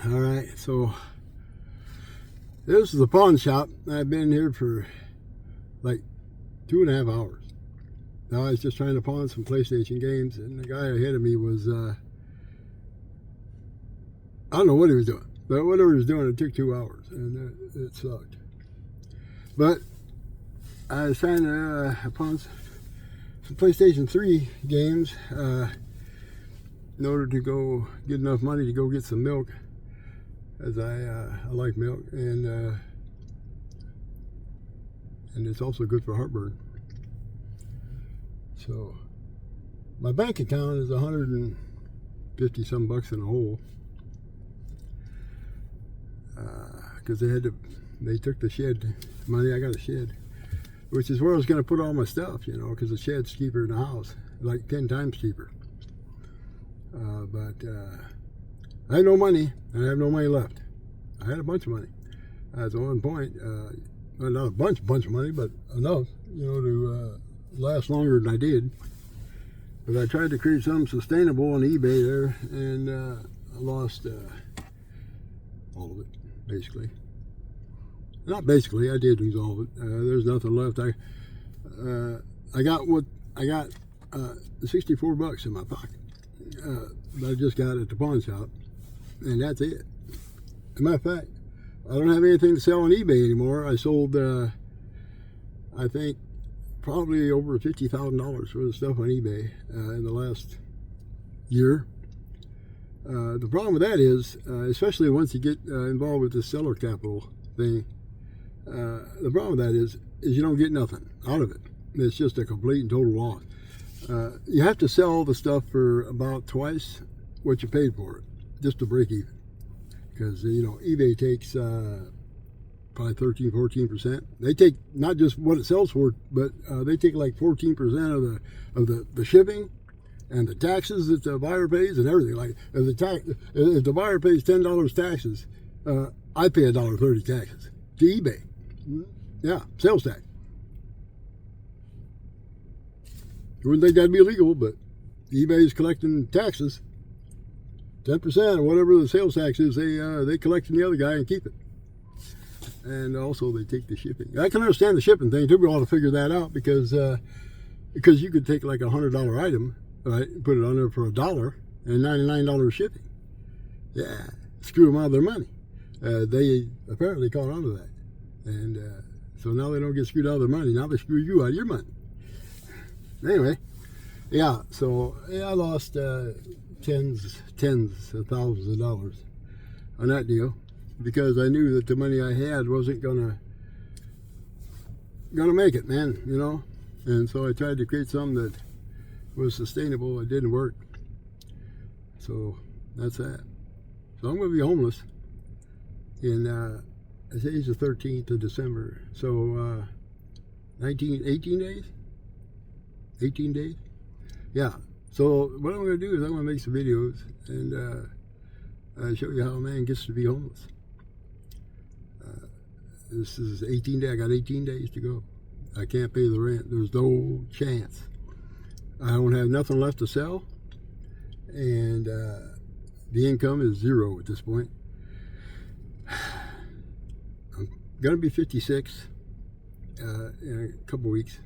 All right, so this is the pawn shop. I've been here for like 2.5 hours. Now I was just trying to pawn some PlayStation games, and the guy ahead of me was, I don't know what he was doing, but whatever he was doing, it took 2 hours, and it sucked. But I was trying to pawn some PlayStation 3 games in order to go get enough money to go get some milk, as I like milk, and it's also good for heartburn. So my bank account is 150 some bucks in a hole, because they took the shed money. I got a shed, which is where I was going to put all my stuff, you know, because the shed's cheaper than the house, like 10 times cheaper. But I have no money, and I have no money left. I had a bunch of money at one point, not a bunch of money, but enough, you know, to last longer than I did. But I tried to create something sustainable on eBay there, and I lost all of it, basically. Not basically, I did lose all of it. There's nothing left. I got 64 bucks in my pocket that I just got at the pawn shop, and that's it. As a matter of fact, I don't have anything to sell on eBay anymore. I sold, I think, probably over $50,000 worth of stuff on eBay in the last year. The problem with that is, especially once you get involved with the seller capital thing, the problem with that is you don't get nothing out of it. It's just a complete and total loss. You have to sell the stuff for about twice what you paid for it, just to break even. Because, you know, eBay takes probably 13-14%. They take not just what it sells for, but they take like 14% of the shipping and the taxes that the buyer pays and everything. Like if the buyer pays $10 taxes, I pay $1.30 taxes to eBay. Yeah, sales tax. You wouldn't think that'd be illegal, but eBay is collecting taxes. 10% or whatever the sales tax is, they collect from the other guy and keep it. And also they take the shipping. I can understand the shipping thing too. We ought to figure that out, because you could take like a $100 item, right, put it on there for $1 and $99 shipping. Yeah, screw them out of their money. They apparently caught on to that, and so now they don't get screwed out of their money. Now they screw you out of your money. Anyway, yeah. So yeah, I lost tens of thousands of dollars on that deal, because I knew that the money I had wasn't gonna make it, man, you know. And so I tried to create something that was sustainable. It didn't work. So that's that. So I'm gonna be homeless in today's the 13th of December. So 18 days? 18 days? Yeah. So what I'm going to do is I'm going to make some videos and show you how a man gets to be homeless. This is 18 days. I got 18 days to go. I can't pay the rent. There's no chance. I don't have nothing left to sell, and the income is zero at this point. I'm going to be 56 in a couple weeks.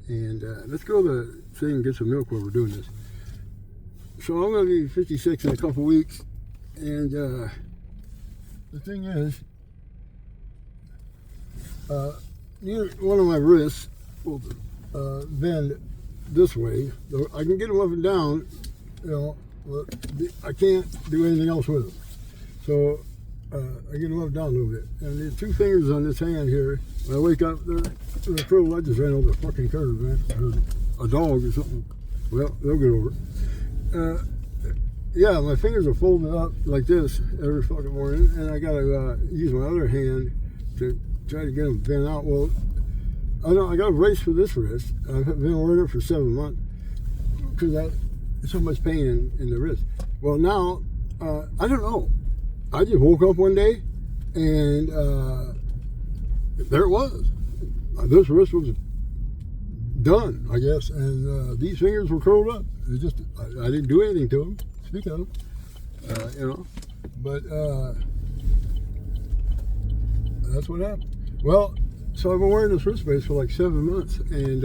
And let's go to the thing and get some milk while we're doing this. So I'm going to be 56 in a couple weeks. And the thing is, one of my wrists will bend this way. I can get them up and down, you know, but I can't do anything else with them. So I get them up and down a little bit. And the two fingers on this hand here, when I wake up, they're curled. I just ran over the fucking curve, man. Or a dog or something. Well, they'll get over it. Yeah, my fingers are folded up like this every fucking morning, and I gotta use my other hand to try to get them bent out. Well, I got a brace for this wrist. I've been wearing it for 7 months because I so much pain in the wrist. Well, now I don't know. I just woke up one day, and there it was. This wrist was done, I guess, and these fingers were curled up. I didn't do anything to them. Speaking of, you know, But that's what happened. Well, so I've been wearing this wrist brace for like 7 months, and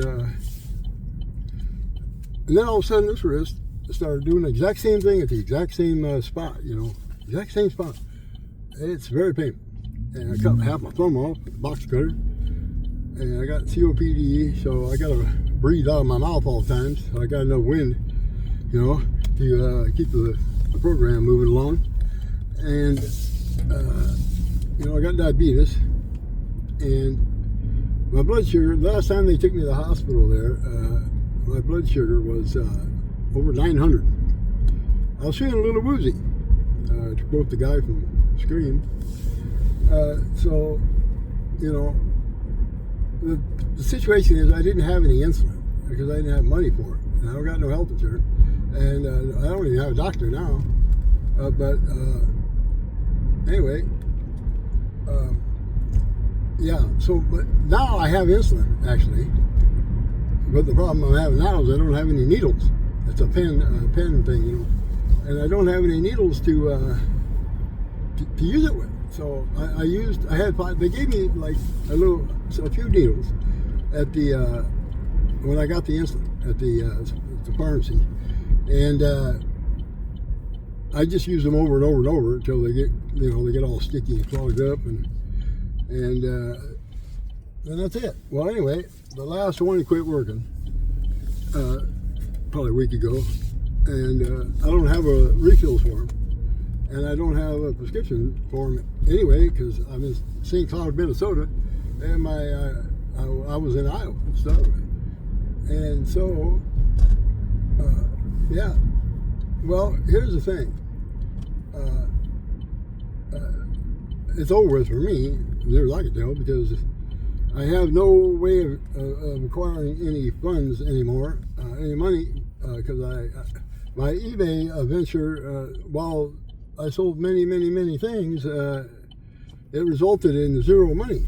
then all of a sudden this wrist started doing the exact same thing at the exact same spot, exact same spot. It's very painful. And I cut half my thumb off with a box cutter, and I got COPD, so I gotta breathe out of my mouth all the time. So I got enough wind, to keep the program moving along. And I got diabetes, and my blood sugar. The last time they took me to the hospital there, my blood sugar was over 900. I was feeling a little woozy, to quote the guy from Scream. So, the situation is I didn't have any insulin because I didn't have money for it, and I don't got no health insurance, and I don't even have a doctor now. But anyway, so but now I have insulin actually, but the problem I'm having now is I don't have any needles. It's a pen thing, and I don't have any needles to use it with. So I had 5. They gave me like a few needles at the when I got the insulin at the pharmacy, and I just use them over and over and over until they get all sticky and clogged up, and that's it. Well, anyway, the last one quit working probably a week ago, and I don't have a refill for them. And I don't have a prescription for them anyway because I'm in St. Cloud, Minnesota, and I was in Iowa to start with. And so, well, here's the thing. It's over with for me, as near as I can tell, because I have no way of acquiring any funds anymore, any money, because my eBay venture, while I sold many things, it resulted in zero money,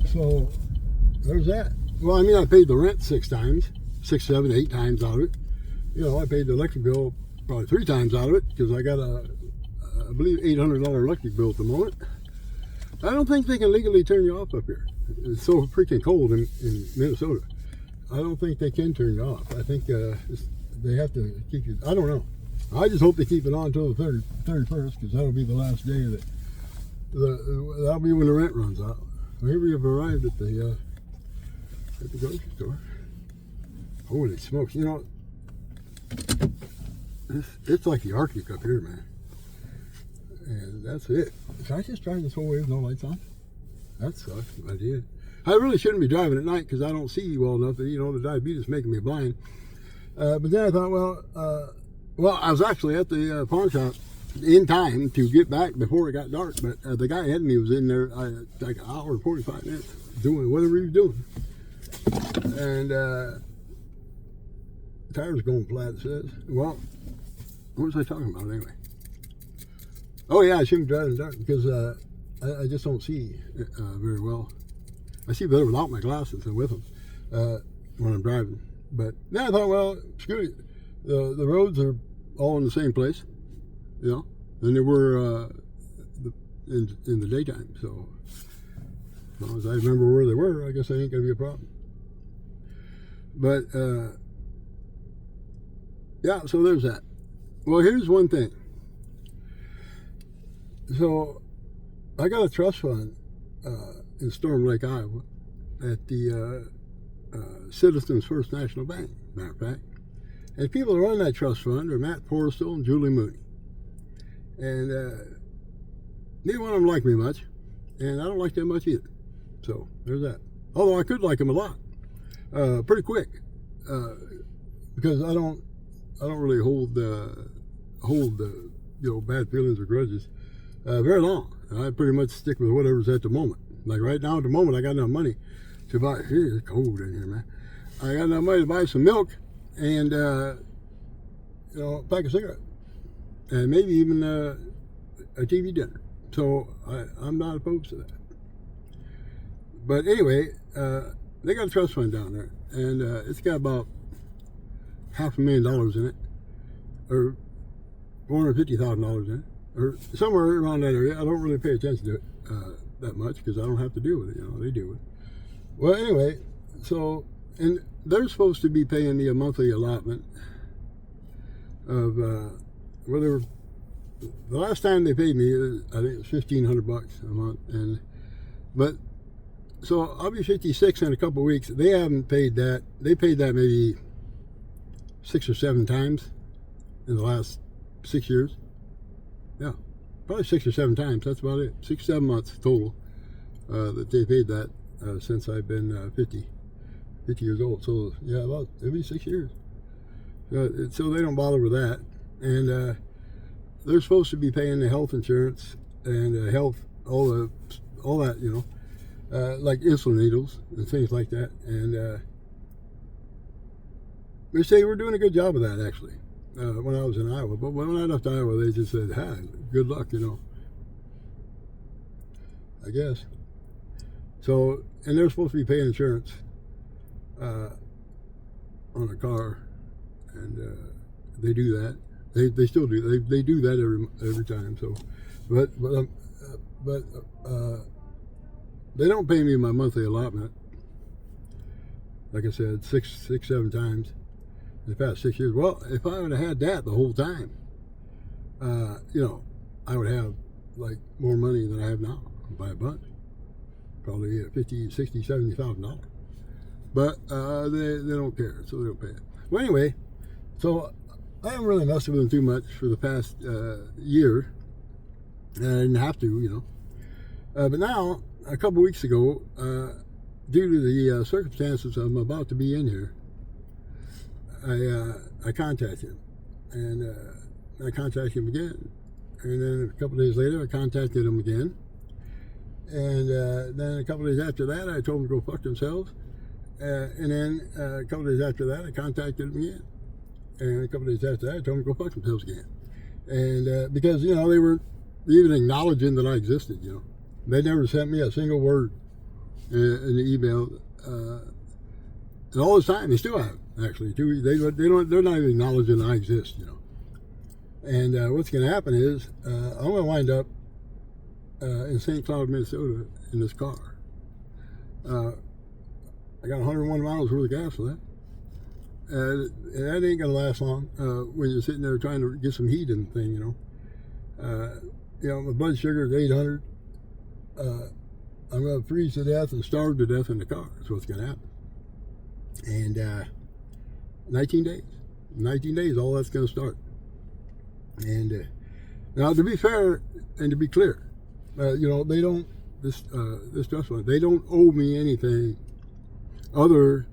So there's that. Well, I mean, I paid the rent 6 times, 6, 7, 8 times out of it. I paid the electric bill probably 3 times out of it because I got I believe, $800 electric bill at the moment. I don't think they can legally turn you off up here. It's so freaking cold in Minnesota. I don't think they can turn you off. I think they have to keep you. I don't know. I just hope they keep it on until the 31st because that'll be the last day of it. That'll be when the rent runs out. Well, here we have arrived at the grocery store. Holy smokes! It's like the Arctic up here, man. And that's it. Should I just drive this whole way with no lights on? That sucks if I did. I really shouldn't be driving at night because I don't see well enough. The diabetes is making me blind. But then I thought, well, I was actually at the pawn shop in time to get back before it got dark. But the guy ahead of me was in there like an hour and 45 minutes doing whatever he was doing. And tires going flat, it says. Well, what was I talking about anyway? Oh yeah, I shouldn't drive in the dark because I just don't see very well. I see better without my glasses than with them when I'm driving. But then I thought, well, screw it. The roads are all in the same place, than they were in the daytime. So as long as I remember where they were, I guess that ain't gonna be a problem. But yeah, so there's that. Well, here's one thing. So I got a trust fund in Storm Lake, Iowa, at the Citizens First National Bank, matter of fact. And people that run that trust fund are Matt Forrestal and Julie Mooney. And neither one of them like me much, and I don't like them much either. So there's that. Although I could like them a lot, pretty quick, because I don't really hold bad feelings or grudges very long. I pretty much stick with whatever's at the moment. Like right now at the moment, I got enough money to buy. It's cold in here, man. I got enough money to buy some milk and a pack of cigarettes, and maybe even a TV dinner. So I'm not opposed to that. But anyway, they got a trust fund down there, and it's got about $500,000 in it, or $450,000 in it, or somewhere around that area. I don't really pay attention to it that much because I don't have to deal with it. You know, they deal with it. Well, anyway, so, and they're supposed to be paying me a monthly allotment of whether the last time they paid me, I think it was $1,500 a month, but so I'll be 56 in a couple of weeks. They haven't paid that. They paid that maybe 6 or 7 times in the last 6 years. Yeah, probably 6 or 7 times. That's about it. 6, 7 months total that they paid that since I've been 50 years old. So yeah, about maybe 6 years. So they don't bother with that, and they're supposed to be paying the health insurance and health, all that, you know. Like insulin needles and things like that, and they say we're doing a good job of that actually. When I was in Iowa, but when I left Iowa, they just said, good luck, you know. I guess. So, and they're supposed to be paying insurance on a car, and they do that. They still do. They do that every time. So, but they don't pay me my monthly allotment. Like I said, six, 7 times in the past 6 years. Well, if I would have had that the whole time, you know, I would have like more money than I have now by a bunch. Probably $50,000, $60,000, $70,000. But they don't care, so they don't pay it. Well, anyway, so I haven't really messed with them too much for the past year. And I didn't have to, you know. But now, a couple weeks ago, due to the circumstances I'm about to be in here, I contacted him, and I contacted him again, and then a couple days later I contacted him again, and then a couple days after that I told him to go fuck themselves, and then a couple days after that I contacted him again, and a couple days after that I told him to go fuck themselves again, and because, you know, they weren't even acknowledging that I existed, you know. They never sent me a single word in the email, and all this time they still haven't. Actually, they're not even acknowledging I exist, you know. And what's going to happen is I'm going to wind up in St. Cloud, Minnesota, in this car. I got 101 miles worth of gas left, and that ain't going to last long when you're sitting there trying to get some heat in the thing, you know. You know, my blood sugar is 800. I'm going to freeze to death and starve to death in the car. That's what's going to happen. And 19 days, all that's going to start. And now, to be fair and to be clear, you know, they don't, this trust fund, they don't owe me anything other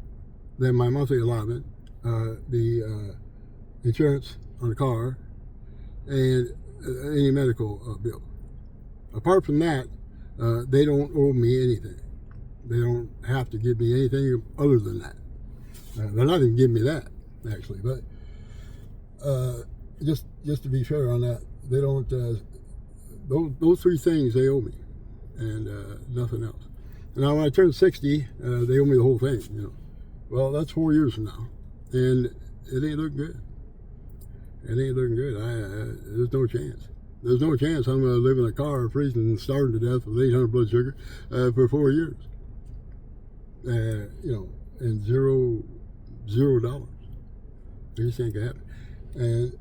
than my monthly allotment, the insurance on the car, and any medical bill. Apart from that, they don't owe me anything. They don't have to give me anything other than that. They're not even giving me that, actually. But just to be fair on that, they don't. Those 3 things they owe me, and nothing else. Now, when I turn 60, they owe me the whole thing. You know, well, that's 4 years from now, and it ain't looking good. It ain't looking good. There's no chance. There's no chance I'm going to live in a car freezing and starving to death with 800 blood sugar for 4 years. You know, and $0. It just ain't gonna happen. And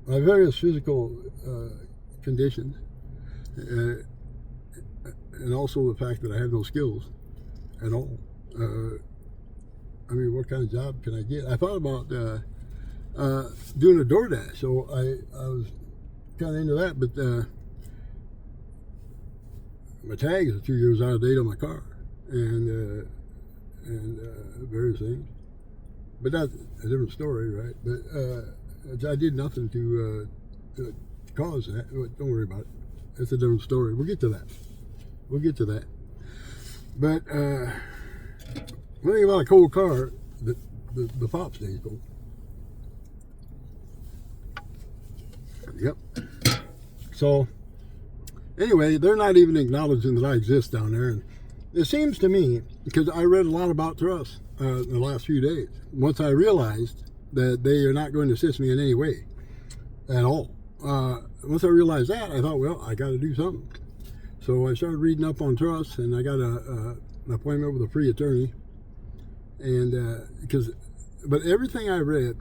my various physical conditions, and also the fact that I have no skills at all. I mean, what kind of job can I get? I thought about doing a DoorDash, so I was kind of into that, but my tags are 2 years out of date on my car, and various things. But that's a different story, right? But I did nothing to cause that. Don't worry about it. That's a different story. We'll get to that. But one thing about a cold car, the pop stays cold. Yep. So anyway, they're not even acknowledging that I exist down there, and it seems to me, because I read a lot about thrusts in the last few days, once I realized that they are not going to assist me in any way at all. Once I realized that, I thought, well, I got to do something. So I started reading up on trusts, and I got an appointment with a free attorney. And but everything I read,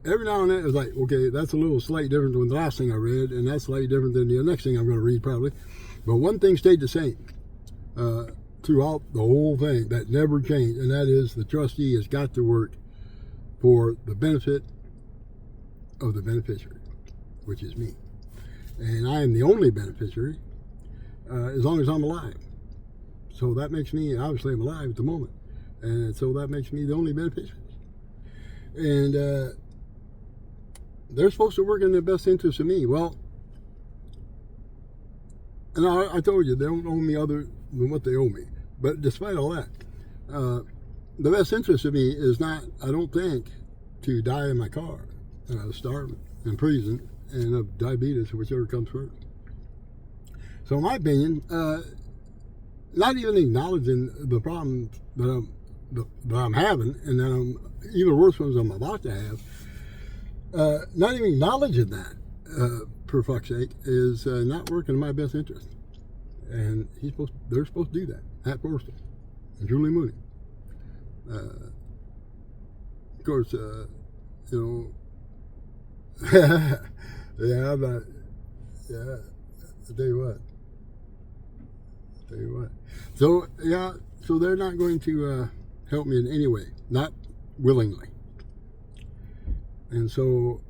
every now and then it was like, okay, that's a little slightly different than the last thing I read, and that's slightly different than the next thing I'm going to read probably. But one thing stayed the same throughout the whole thing that never changed, and that is the trustee has got to work for the benefit of the beneficiary, which is me. And I am the only beneficiary as long as I'm alive. So that makes me, obviously I'm alive at the moment, and so that makes me the only beneficiary. And they're supposed to work in the best interest of me. Well, and I told you, they don't owe me other than what they owe me. But despite all that, the best interest of me is not, I don't think, to die in my car, starve in prison, and of diabetes, whichever comes first. So in my opinion, not even acknowledging the problems that I'm having, and that I'm even worse ones I'm about to have, not even acknowledging that, for fuck's sake, is not working in my best interest. And they're supposed to do that. Pat Forster and Julie Mooney. Of course, you know, yeah, but yeah, I'll tell you what. So yeah, so they're not going to help me in any way, not willingly. And so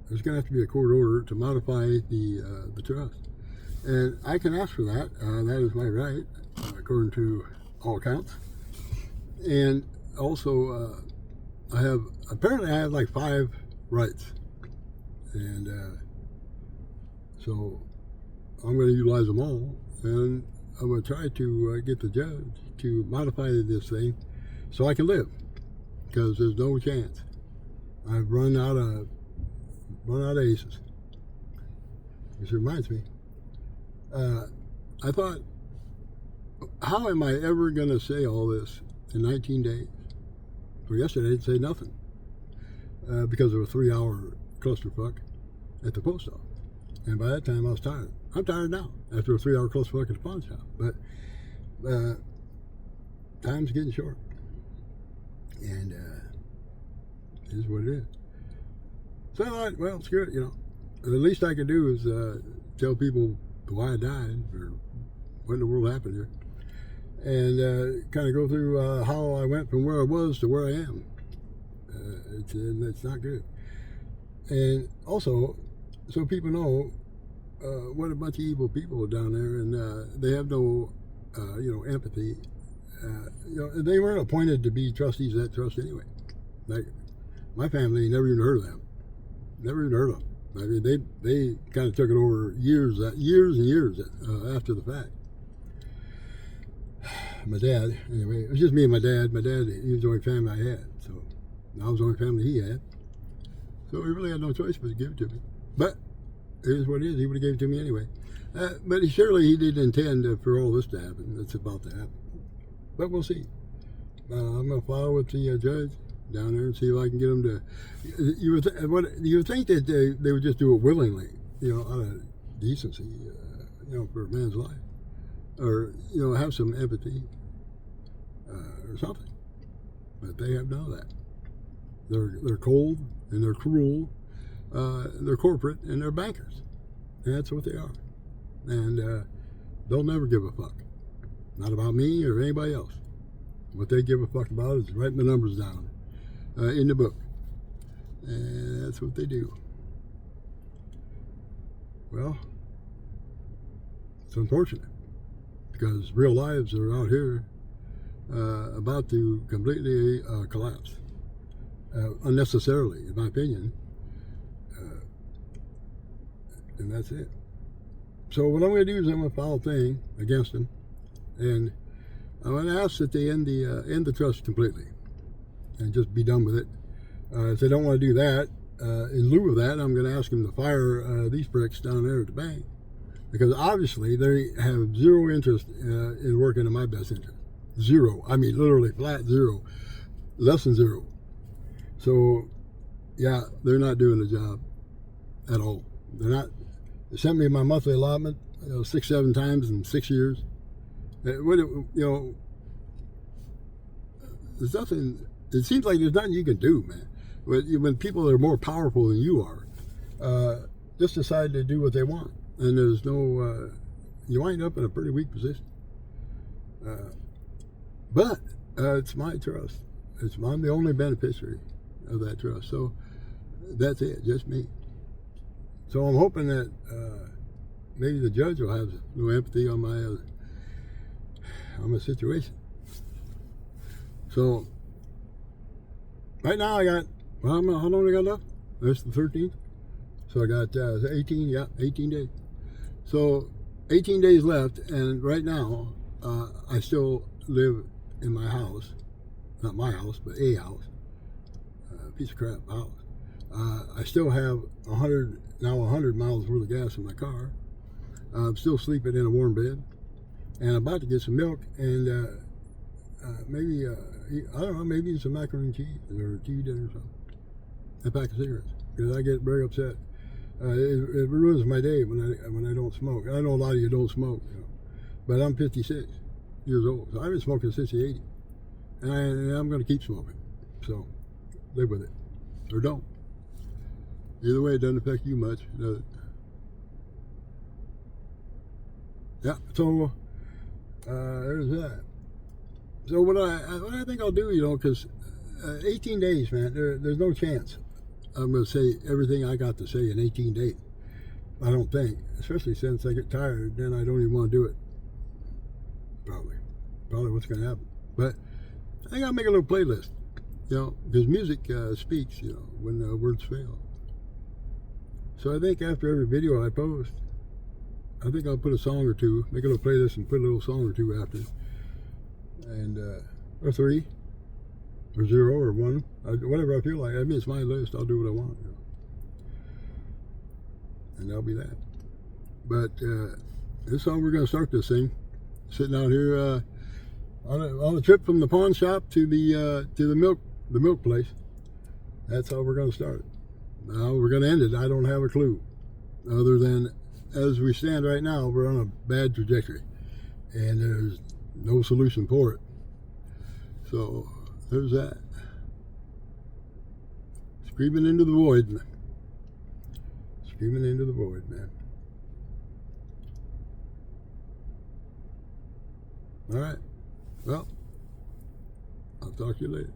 there's going to have to be a court order to modify the trust. And I can ask for that. That is my right, according to all accounts. And also, I have like 5 rights. And so I'm going to utilize them all. And I'm going to try to get the judge to modify this thing so I can live. Because there's no chance. I've run out of aces. Which reminds me, I thought, how am I ever going to say all this in 19 days? So yesterday I didn't say nothing because of a 3-hour clusterfuck at the post office. And by that time I was tired. I'm tired now after a 3-hour clusterfuck at the pawn shop. But time's getting short. And it is what it is. So I thought, well, screw it, you know. The least I can do is tell people why I died or what in the world happened here. And kind of go through how I went from where I was to where I am. It's not good. And also, so people know what a bunch of evil people are down there, and they have no, empathy. They weren't appointed to be trustees of that trust anyway. Like, my family never even heard of them. Never even heard of them. I mean, they kind of took it over years and years after the fact. My dad, anyway, it was just me and my dad. My dad, he was the only family I had, so I was the only family he had. So he really had no choice but to give it to me. But it is what it is. He would have gave it to me anyway. But he didn't intend for all this to happen. It's about to happen. But we'll see. I'm going to file with the judge down there and see if I can get them to. You would think that they would just do it willingly, out of decency, for a man's life, or have some empathy, or something. But they have none of that. They're cold and they're cruel. They're corporate and they're bankers. And that's what they are. And they'll never give a fuck. Not about me or anybody else. What they give a fuck about is writing the numbers down in the book. And that's what they do. Well, it's unfortunate because real lives are out here about to completely collapse. Unnecessarily, in my opinion. And that's it. So what I'm going to do is I'm going to file a thing against them, and I'm going to ask that they end the trust completely and just be done with it. If they don't want to do that, in lieu of that, I'm going to ask them to fire these pricks down there at the bank, because obviously they have zero interest in working in my best interest. Zero. I mean, literally flat zero. Less than zero. So, yeah, they're not doing the job at all. They're not. They sent me my monthly allotment 6, 7 times in 6 years. There's nothing. It seems like there's nothing you can do, man. When people that are more powerful than you are, just decide to do what they want, and there's no. You wind up in a pretty weak position. But it's my trust. I'm the only beneficiary of that trust. So that's it, just me. So I'm hoping that maybe the judge will have no empathy on my situation. So right now I got, how long I got left? That's the 13th. So I got 18 days. So 18 days left, and right now I still live in my house. Not my house, but a house. Piece of crap house. I still have 100 miles worth of gas in my car. I'm still sleeping in a warm bed, and I'm about to get some milk and maybe I don't know, maybe some macaroni and cheese or tea dinner or something. A pack of cigarettes, because I get very upset. It ruins my day when I don't smoke. I know a lot of you don't smoke, but I'm 56 years old, so I've been smoking since the 80s, and I'm going to keep smoking. So live with it, or don't. Either way, it doesn't affect you much, does it? Yeah. So there's that. So what I think I'll do, because 18 days, man, there's no chance I'm going to say everything I got to say in 18 days. I don't think, especially since I get tired, then I don't even want to do it. Probably what's going to happen. But I think I'll make a little playlist, because music speaks, when words fail. So I think after every video I post, I think I'll put a song or two, make a little playlist and put a little song or two after. And, or 3, or 0, or 1, whatever I feel like. I mean, it's my list. I'll do what I want. And that'll be that. But this is how we're going to start this thing. Sitting out here on a trip from the pawn shop to the milk place. That's how we're going to start it. Now we're going to end it. I don't have a clue, other than as we stand right now, we're on a bad trajectory, and there's no solution for it. So there's that. Screaming into the void, man. Screaming into the void, man. All right. Well, I'll talk to you later.